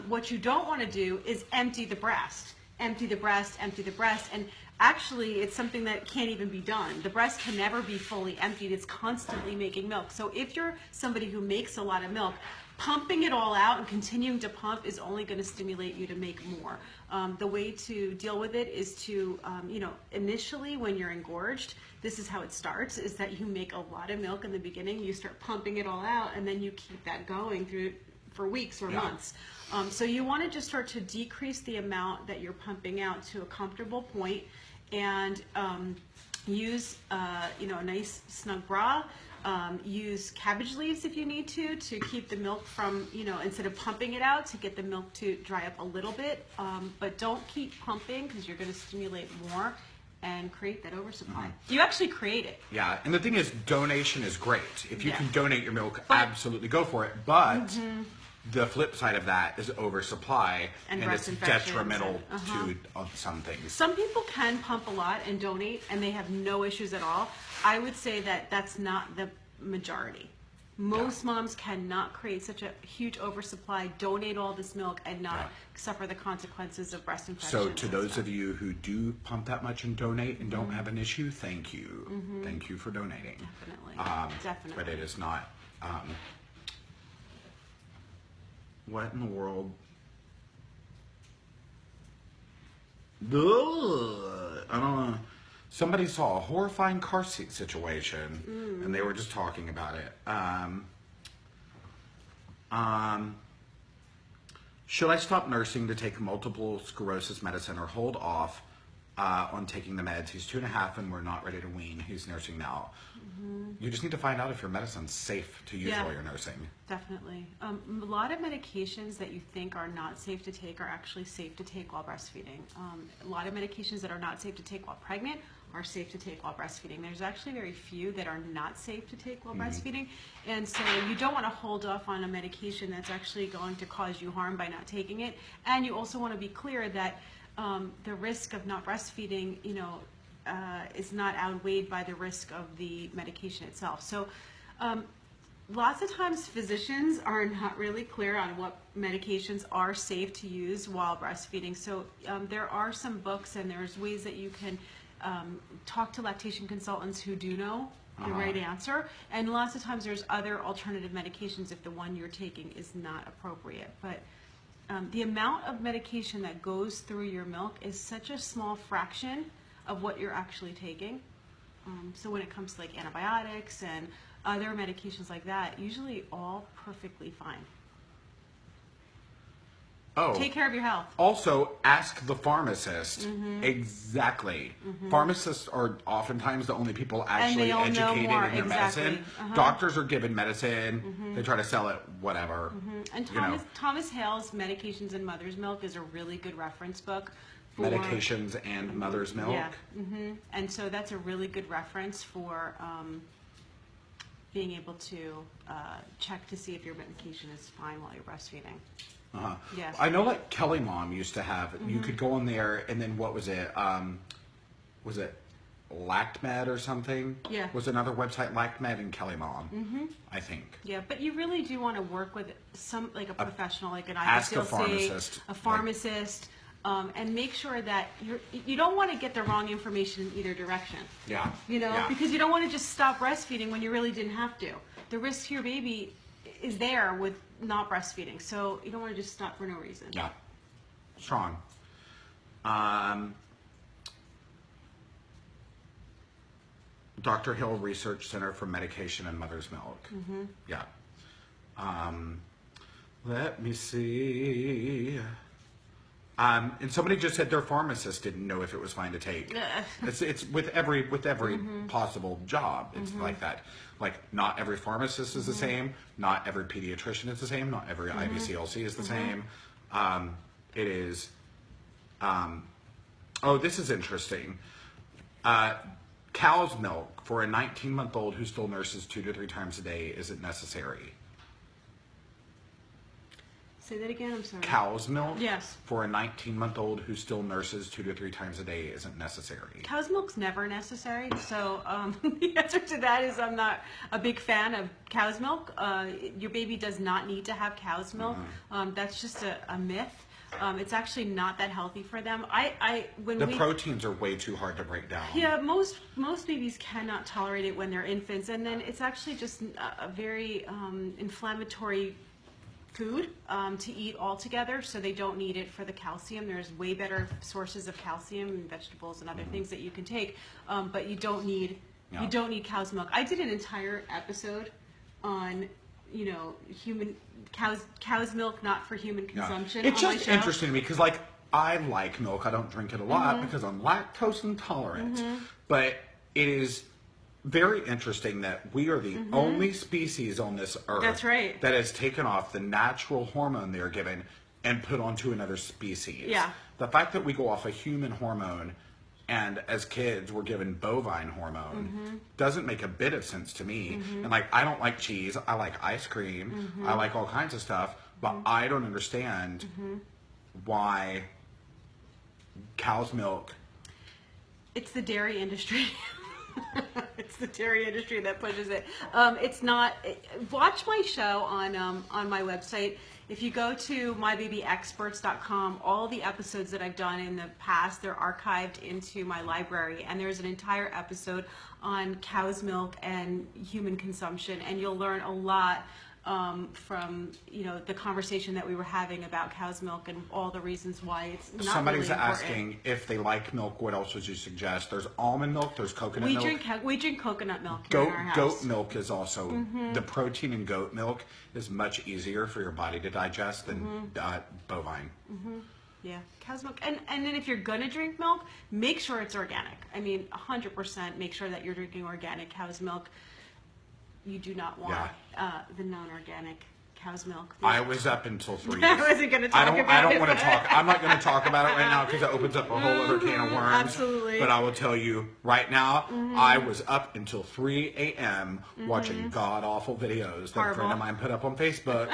what you don't want to do is empty the breast. Empty the breast, empty the breast. And actually, it's something that can't even be done. The breast can never be fully emptied. It's constantly making milk. So if you're somebody who makes a lot of milk, pumping it all out and continuing to pump is only going to stimulate you to make more. The way to deal with it is to, initially when you're engorged, this is how it starts, is that you make a lot of milk in the beginning, you start pumping it all out, and then you keep that going for weeks or months. So you want to just start to decrease the amount that you're pumping out to a comfortable point, and use a nice snug bra. Use cabbage leaves if you need to keep the milk from, instead of pumping it out, to get the milk to dry up a little bit. But don't keep pumping, because you're going to stimulate more and create that oversupply. You actually create it. yeah, and the thing is, donation is great. If you can donate your milk, absolutely go for it. But the flip side of that is oversupply, and it's detrimental to some things. Some people can pump a lot and donate, and they have no issues at all. I would say that that's not the majority. Most moms cannot create such a huge oversupply, donate all this milk, and not suffer the consequences of breast infections. So to those of you who do pump that much and donate and don't have an issue, thank you. Thank you for donating. Definitely. Definitely. But it is not... what in the world? Ugh. I don't know. Somebody saw a horrifying car seat situation, and they were just talking about it. Should I stop nursing to take multiple sclerosis medicine or hold off on taking the meds? He's 2.5 and we're not ready to wean. He's nursing now. You just need to find out if your medicine's safe to use while you're nursing. Definitely. A lot of medications that you think are not safe to take are actually safe to take while breastfeeding. A lot of medications that are not safe to take while pregnant are safe to take while breastfeeding. There's actually very few that are not safe to take while breastfeeding. And so you don't want to hold off on a medication that's actually going to cause you harm by not taking it. And you also want to be clear that the risk of not breastfeeding, is not outweighed by the risk of the medication itself. So lots of times physicians are not really clear on what medications are safe to use while breastfeeding. So there are some books and there's ways that you can talk to lactation consultants who do know the right answer. And lots of times there's other alternative medications if the one you're taking is not appropriate. But the amount of medication that goes through your milk is such a small fraction of what you're actually taking. So when it comes to like antibiotics and other medications like that, usually all perfectly fine. Oh. Take care of your health. Also, ask the pharmacist. Exactly. Pharmacists are oftentimes the only people actually educated in their medicine. Doctors are given medicine. They try to sell it, whatever. And Thomas Hale's Medications in Mother's Milk is a really good reference book. Medications and mother's milk. Yeah. And so that's a really good reference for being able to check to see if your medication is fine while you're breastfeeding. Yeah. I know like Kelly Mom used to have, you could go on there and then what was it? Was it LactMed or something? Yeah. Was another website LactMed and Kelly Mom, I think. Yeah, but you really do want to work with some, like a professional, like an IBCLC, ask a pharmacist. A pharmacist. And make sure that you don't want to get the wrong information in either direction. Yeah. Because you don't want to just stop breastfeeding when you really didn't have to. The risk to your baby is there with not breastfeeding, so you don't want to just stop for no reason. Yeah. Strong. Dr. Hill Research Center for Medication and Mother's Milk. Yeah. Let me see. And somebody just said their pharmacist didn't know if it was fine to take. It's with every possible job. It's like that. Like not every pharmacist is the same. Not every pediatrician is the same. Not every IBCLC is the same. It is. Oh, this is interesting. Cow's milk for a 19-month-old who still nurses 2 to 3 times a day isn't necessary. Say that again, I'm sorry. Cow's milk? Yes. For a 19-month-old who still nurses 2 to 3 times a day isn't necessary. Cow's milk's never necessary, so the answer to that is I'm not a big fan of cow's milk. Your baby does not need to have cow's milk. That's just a myth. It's actually not that healthy for them. The proteins are way too hard to break down. Yeah, most babies cannot tolerate it when they're infants, and then it's actually just a very inflammatory food to eat altogether, so they don't need it for the calcium. There's way better sources of calcium in vegetables and other things that you can take, but you don't need cow's milk. I did an entire episode on human cow's milk not for human consumption. It's just interesting to me because like I like milk. I don't drink it a lot because I'm lactose intolerant, but it is very interesting that we are the only species on this earth that has taken off the natural hormone they're given and put onto another species. Yeah. The fact that we go off a human hormone and as kids we're given bovine hormone doesn't make a bit of sense to me. And like I don't like cheese, I like ice cream, I like all kinds of stuff, but I don't understand why cow's milk. It's the dairy industry. It's the dairy industry that pushes it. It's not. Watch my show on my website. If you go to mybabyexperts.com, all the episodes that I've done in the past, they're archived into my library, and there's an entire episode on cow's milk and human consumption, and you'll learn a lot from the conversation that we were having about cow's milk and all the reasons why it's not Somebody's really important. asking if they like milk. What else would you suggest? There's almond milk. There's coconut milk. We drink coconut milk here in our house. Goat milk is also the protein in goat milk is much easier for your body to digest than bovine. Yeah, cow's milk. And then if you're going to drink milk, make sure it's organic. I mean, 100% make sure that you're drinking organic cow's milk. You do not want the non-organic cow's milk. I was up until 3 I wasn't going to talk about it. I don't want to talk. I'm not going to talk about it right now because it opens up a whole other can of worms. Absolutely. But I will tell you right now, I was up until 3 a.m. watching god-awful videos that a friend of mine put up on Facebook,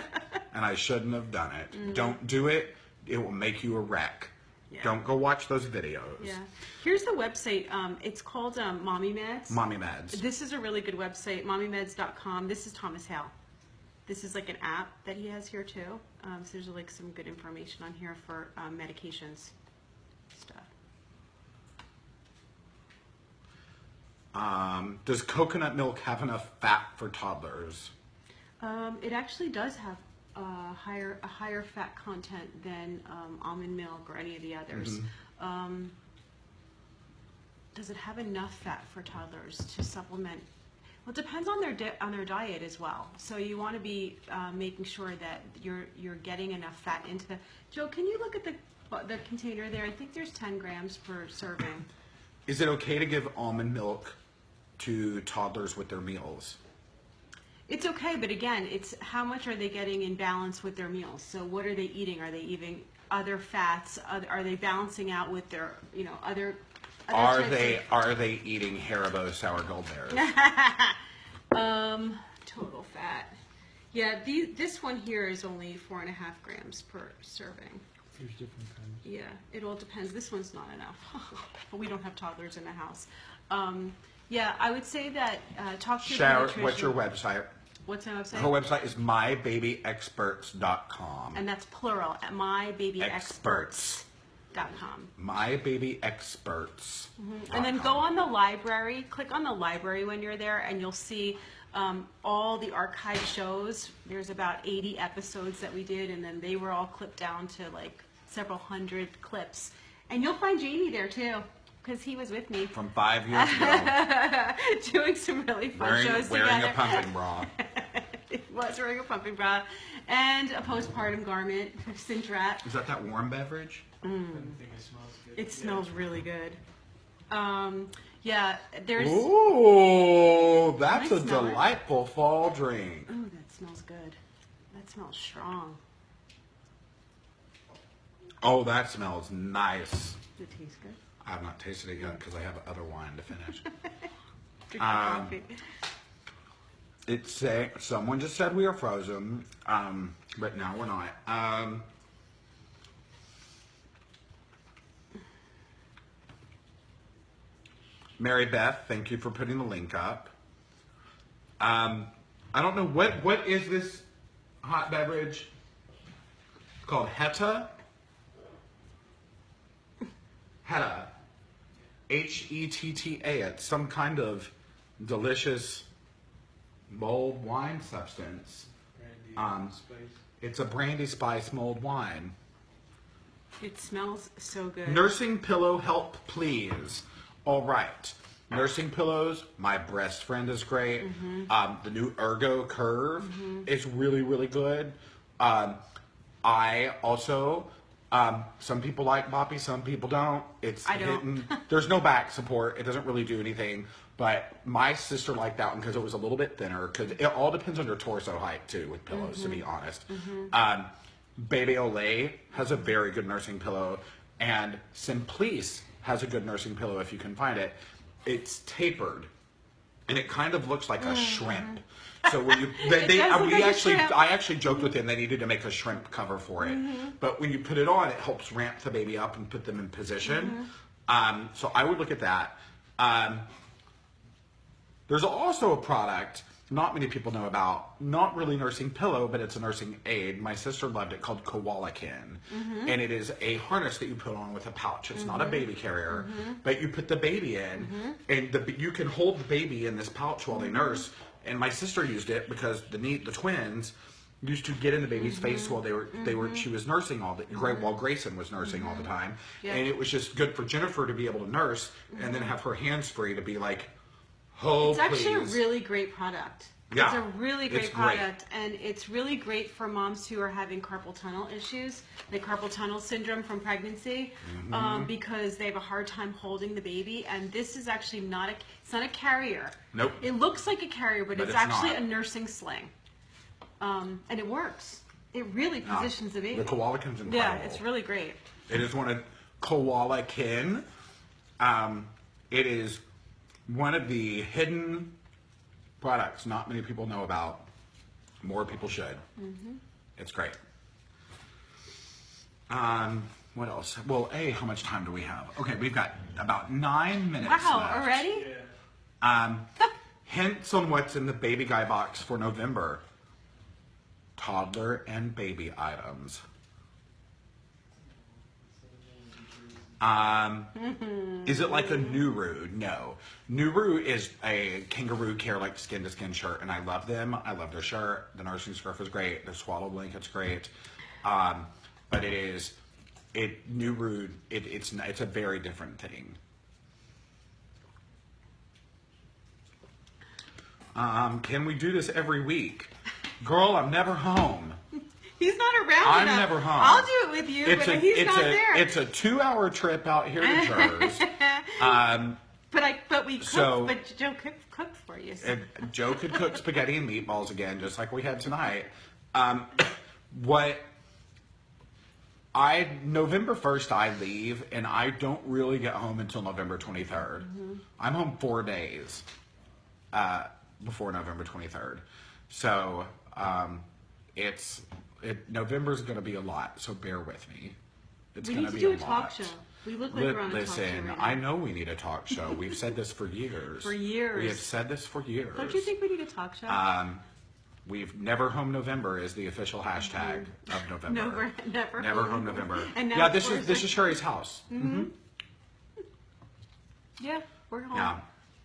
and I shouldn't have done it. Don't do it. It will make you a wreck. Yeah. Don't go watch those videos. Yeah. Here's the website. It's called Mommy Meds. Mommy Meds. This is a really good website, mommymeds.com. This is Thomas Hale. This is like an app that he has here too. So there's like some good information on here for medications stuff. Does coconut milk have enough fat for toddlers? It actually does have a higher fat content than almond milk or any of the others. Does it have enough fat for toddlers to supplement? Well, it depends on their diet as well. So you want to be making sure that you're getting enough fat into the. Joe, can you look at the container there? I think there's 10 grams per serving. Is it okay to give almond milk to toddlers with their meals? It's okay, but again, it's how much are they getting in balance with their meals? So what are they eating? Are they eating other fats? Are they balancing out with their, other Are they eating Haribo sour gold bears? Total fat. Yeah, this one here is only 4.5 grams per serving. There's different kinds. Yeah, it all depends. This one's not enough. But we don't have toddlers in the house. Yeah, I would say that talk to your pediatrician. What's your website? What's my website? Her website is mybabyexperts.com. And that's plural at mybabyexperts.com. mybabyexperts. And then go on the library, click on the library when you're there, and you'll see all the archived shows. There's about 80 episodes that we did, and then they were all clipped down to like several hundred clips. And you'll find Jamie there too, because he was with me. From 5 years ago. Doing some really fun shows together. Wearing a pumping bra. He was wearing a pumping bra and a postpartum garment, Cintrat. Is that warm beverage? I think it smells good. It smells really good. Yeah, there's... Ooh, that's Can I a smell it? delightful fall drink. Ooh, that smells good. That smells strong. Oh, that smells nice. Does it taste good? I have not tasted it yet because I have other wine to finish. Drink coffee. Someone just said we are frozen, but now we're not. Mary Beth, thank you for putting the link up. I don't know what is this hot beverage? It's called Hetta. Hetta. H-E-T-T-A. It's some kind of delicious mulled wine substance. Brandy spice. It's a brandy spice mulled wine. It smells so good. Nursing pillow help, please. All right. Nursing pillows. My breast friend is great. The new Ergo Curve is really, really good. I also... some people like Boppy, some people don't. I don't. Hidden. There's no back support. It doesn't really do anything. But my sister liked that one because it was a little bit thinner. Because it all depends on your torso height too with pillows, to be honest. Baby Olay has a very good nursing pillow, and Simplice has a good nursing pillow if you can find it. It's tapered, and it kind of looks like a shrimp. So when you, I actually joked with them they needed to make a shrimp cover for it. But when you put it on, it helps ramp the baby up and put them in position. So I would look at that. There's also a product not many people know about, not really nursing pillow, but it's a nursing aid. My sister loved it, called Koalakin. And it is a harness that you put on with a pouch. It's not a baby carrier, but you put the baby in, and you can hold the baby in this pouch while they nurse, And my sister used it because the twins used to get in the baby's face while she was nursing while Grayson was nursing all the time. Yeah. And it was just good for Jennifer to be able to nurse and then have her hands free to be like, oh, It's actually please. a really great product. Yeah, It's a really great it's great. product, and it's really great for moms who are having carpal tunnel issues, like carpal tunnel syndrome from pregnancy, because they have a hard time holding the baby. And this is actually it's not a carrier. Nope. It looks like a carrier, but But it's it's actually not. a nursing sling. And it works. It really positions the baby. The koala kin's incredible. Yeah, it's really great. It is one of koala kin. It is one of the hidden products not many people know about. More people should. It's great. What else? Well, how much time do we have? Okay, we've got about 9 minutes Wow, left. already? Hints on what's in the baby guy box for November. Toddler and baby items. Is it like a Nuru? No. Nuru is a kangaroo care like skin to skin shirt, and I love them. I love their shirt. The nursing scarf is great. The swallow blanket's great. But it's a very different thing. Can we do this every week? Girl, I'm never home. He's not around I'm enough. never home. I'll do it with you, but he's not there. It's a 2-hour trip out here to Jers. But we cook. So- But Joe cooked for you. So. And Joe could cook spaghetti and meatballs again, just like we had tonight. November 1st I leave, and I don't really get home until November 23rd. I'm home 4 days before November 23rd. So November's going to be a lot, so bear with me. It's We going need to to be do a a lot. talk show. We look like we're on a talk show Listen, right now. I know we need a talk show. We've said this for years. For years. We have said this for years. Don't you think we need a talk show? We've Never Home November is the official hashtag of November. Never Home November. And now Yeah, it's this is Shari's house. Yeah, we're home. Yeah.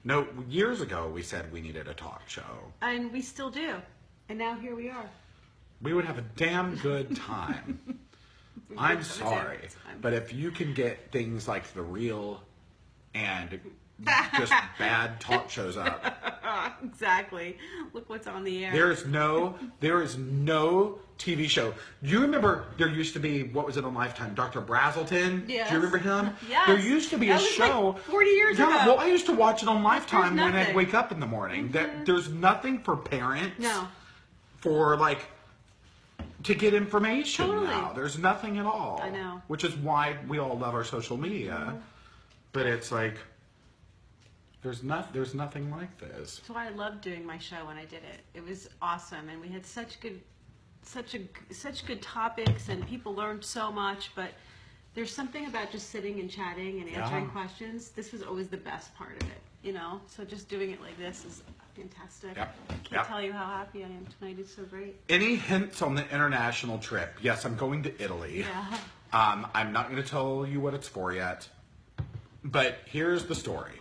No, years ago we said we needed a talk show. And we still do. And now here we are. We would have a damn good time. I'm sorry, but if you can get things like The Real and just bad talk shows up, Exactly. Look what's on the air. there is no TV show. Do you remember there used to be, what was it on Lifetime, Dr. Brazelton? Yes. Do you remember him? Yes. There used to be That a was show. like 40 years yeah, ago. Well, I used to watch it on Lifetime There's when I'd nothing. wake up in the morning. There's nothing for parents. No. For to get information Totally. now. There's nothing at all. I know. Which is why we all love our social media. But it's like there's nothing like this. That's why I loved doing my show when I did it. It was awesome, and we had such good topics, and people learned so much. But there's something about just sitting and chatting and answering Yeah. questions. This was always the best part of it, So just doing it like this is fantastic. Yep. I can't Yep. tell you how happy I am tonight. It's so great. Any hints on the international trip? Yes, I'm going to Italy. Yeah. I'm not going to tell you what it's for yet. But here's the story.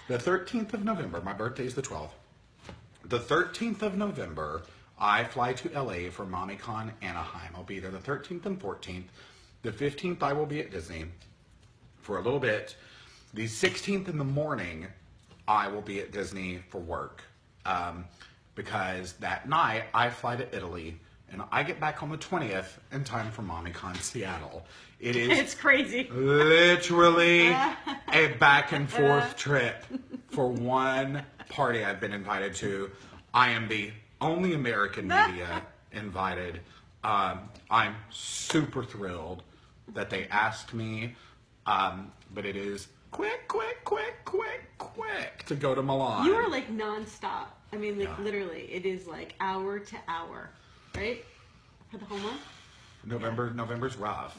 The 13th of November, my birthday's the 12th. The 13th of November, I fly to LA for MommyCon Anaheim. I'll be there the 13th and 14th. The 15th, I will be at Disney for a little bit. The 16th in the morning, I will be at Disney for work. Because that night, I fly to Italy, and I get back on the 20th in time for MommyCon Seattle. It is It's crazy. literally a back and forth trip for one party I've been invited to. I am the only American media invited. I'm super thrilled that they asked me, but it is quick to go to Milan. You are like nonstop. I mean, Yeah. literally, it is like hour to hour, right? For the whole month? November's rough.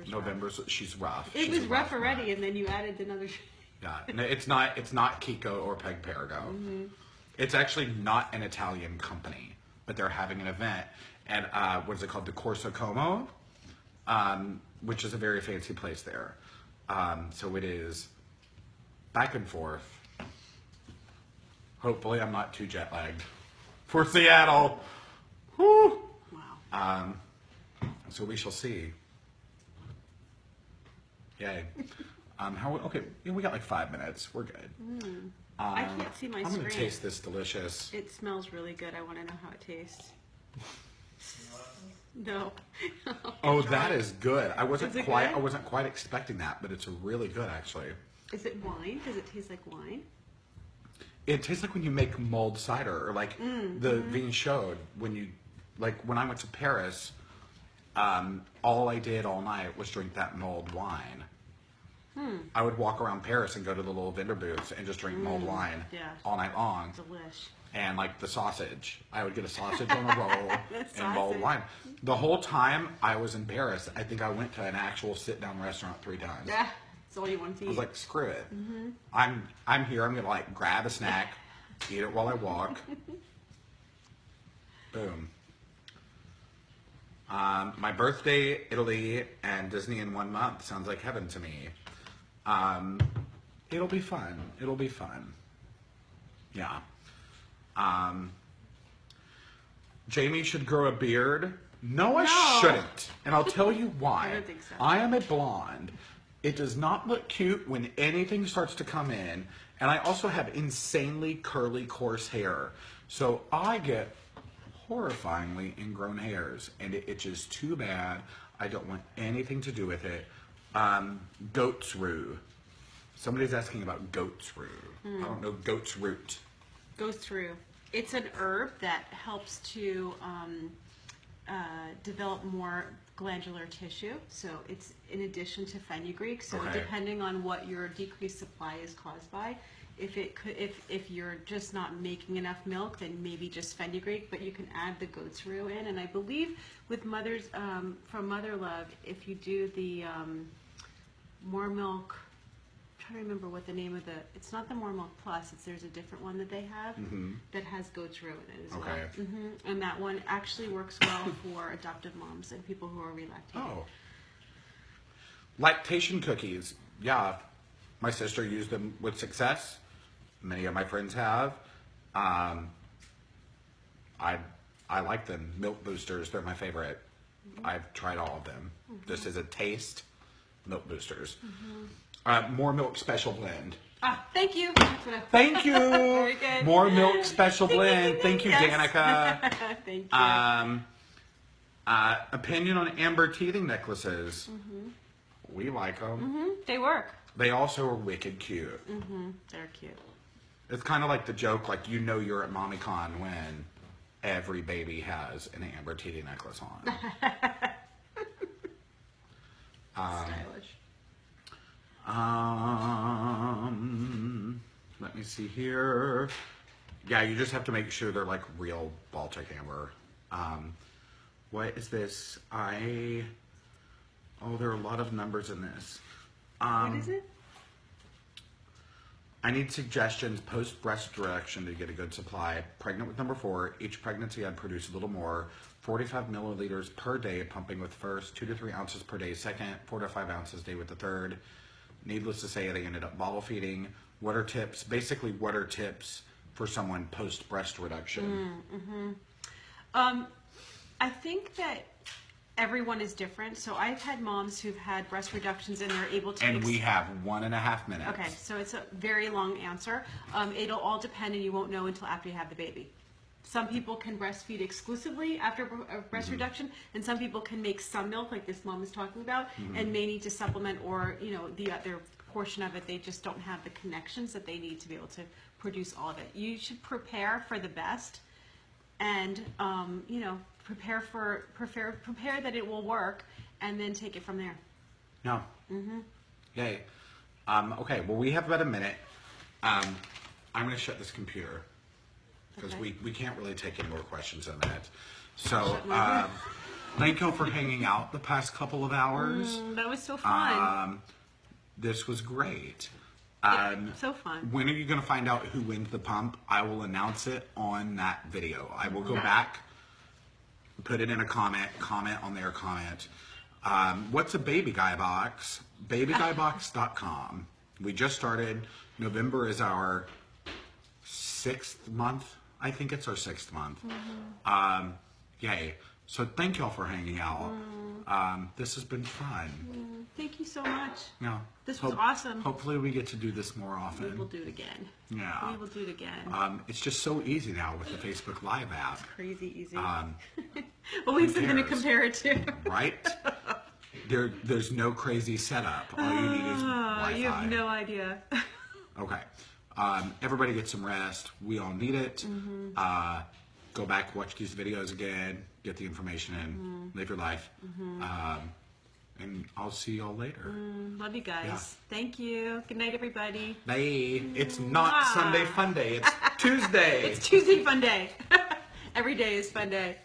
November's she's rough. It She's was a rough month. already, and then you added another. Yeah, no, it's not Kiko or Peg Perigo. It's actually not an Italian company, but they're having an event at what is it called, the Corso Como, which is a very fancy place there. So it is back and forth. Hopefully, I'm not too jet lagged. for Seattle. Whew. Wow. So we shall see. Yay. Okay, we got like 5 minutes. We're good. I can't see my I'm screen. gonna taste this delicious. It smells really good. I want to know how it tastes. No. Oh, that is good. I wasn't Is it quite. good? I wasn't quite expecting that, but it's really good actually. Is it wine? Does it taste like wine? It tastes like when you make mulled cider, or like the vin chaud. When you, like when I went to Paris, all I did all night was drink that mulled wine. I would walk around Paris and go to the little vendor booths and just drink mulled wine all night long. Delish. And like the sausage, I would get a sausage on a roll and mulled Sausage. wine. The whole time I was in Paris, I think I went to an actual sit-down restaurant 3 times. Yeah. It's all you want to I eat. was like, screw it. I'm here. I'm gonna like grab a snack, eat it while I walk. Boom. My birthday, Italy, and Disney in 1 month sounds like heaven to me. It'll be fun. It'll be fun. Yeah. Jamie should grow a beard. No, I shouldn't. And I'll tell you why. I don't think so. I am a blonde. It does not look cute when anything starts to come in. And I also have insanely curly, coarse hair. So I get horrifyingly ingrown hairs. And it itches too bad. I don't want anything to do with it. Goat's root. Somebody's asking about goat's root. I don't know goat's root. Goes through. It's an herb that helps to develop more glandular tissue. So it's in addition to fenugreek. So Okay. depending on what your decreased supply is caused by, if you're just not making enough milk, then maybe just fenugreek. But you can add the goat's root in. And I believe with mothers from Mother Love, if you do the more milk. I'm trying to remember what the name of it's not the More Milk Plus, there's a different one that they have that has goat's root in it as Okay. well. And that one actually works well for adoptive moms and people who are relactating. Oh. Lactation cookies. Yeah. My sister used them with success. Many of my friends have. I like them. Milk boosters, they're my favorite. I've tried all of them. Just as a taste, milk boosters. More Milk Special Blend. Ah, thank you. That's what I- Thank you. Very good. More Milk Special Ding, ding, Blend. ding, Thank you, yes. Danica. Thank you. Opinion on amber teething necklaces. We like them. They work. They also are wicked cute. They're cute. It's kind of like the joke, like you know you're at MommyCon when every baby has an amber teething necklace on. Stylish. Let me see here. Yeah, you just have to make sure they're like real Baltic amber. What is this? Oh, there are a lot of numbers in this. What is it? I need suggestions post breast reduction to get a good supply. Pregnant with number 4. Each pregnancy I'd produce a little more. 45 milliliters per day pumping with first. 2 to 3 ounces per day second. 4 to 5 ounces a day with the third. Needless to say, they ended up bottle feeding. What are tips? Basically, what are tips for someone post breast reduction? I think that everyone is different. So I've had moms who've had breast reductions and they're able to. And we have 1.5 minutes. Okay, so it's a very long answer. It'll all depend, and you won't know until after you have the baby. Some people can breastfeed exclusively after breast reduction, and some people can make some milk, like this mom is talking about, and may need to supplement, or the other portion of it, they just don't have the connections that they need to be able to produce all of it. You should prepare for the best, and prepare that it will work, and then take it from there. No. Yay. Okay, well, we have about a minute. I'm going to shut this computer because Okay. we can't really take any more questions in a minute. So, Shut mine. thank you for hanging out the past couple of hours. That was so fun. This was great. So fun. When are you going to find out who wins the pump? I will announce it on that video. I will go back, put it in a comment on their comment. What's a baby guy box? Babyguybox.com. We just started. November is our 6th month I think it's our 6th month. Yay. So thank y'all for hanging out. This has been fun. Thank you so much. Yeah. This was awesome. Hopefully we get to do this more often. We will do it again. Yeah. We will do it again. It's just so easy now with the Facebook Live app. Crazy easy. Who well, we have something to cares? compare it to. Right? There's no crazy setup. All you need is Wi-Fi. You have no idea. Okay. Everybody get some rest. We all need it. Go back, watch these videos again, get the information in, live your life. And I'll see y'all later. Love you guys. Yeah. Thank you. Good night, everybody. Bye. It's not Sunday Fun Day. It's Tuesday. It's Tuesday Fun Day. Every day is Fun Day.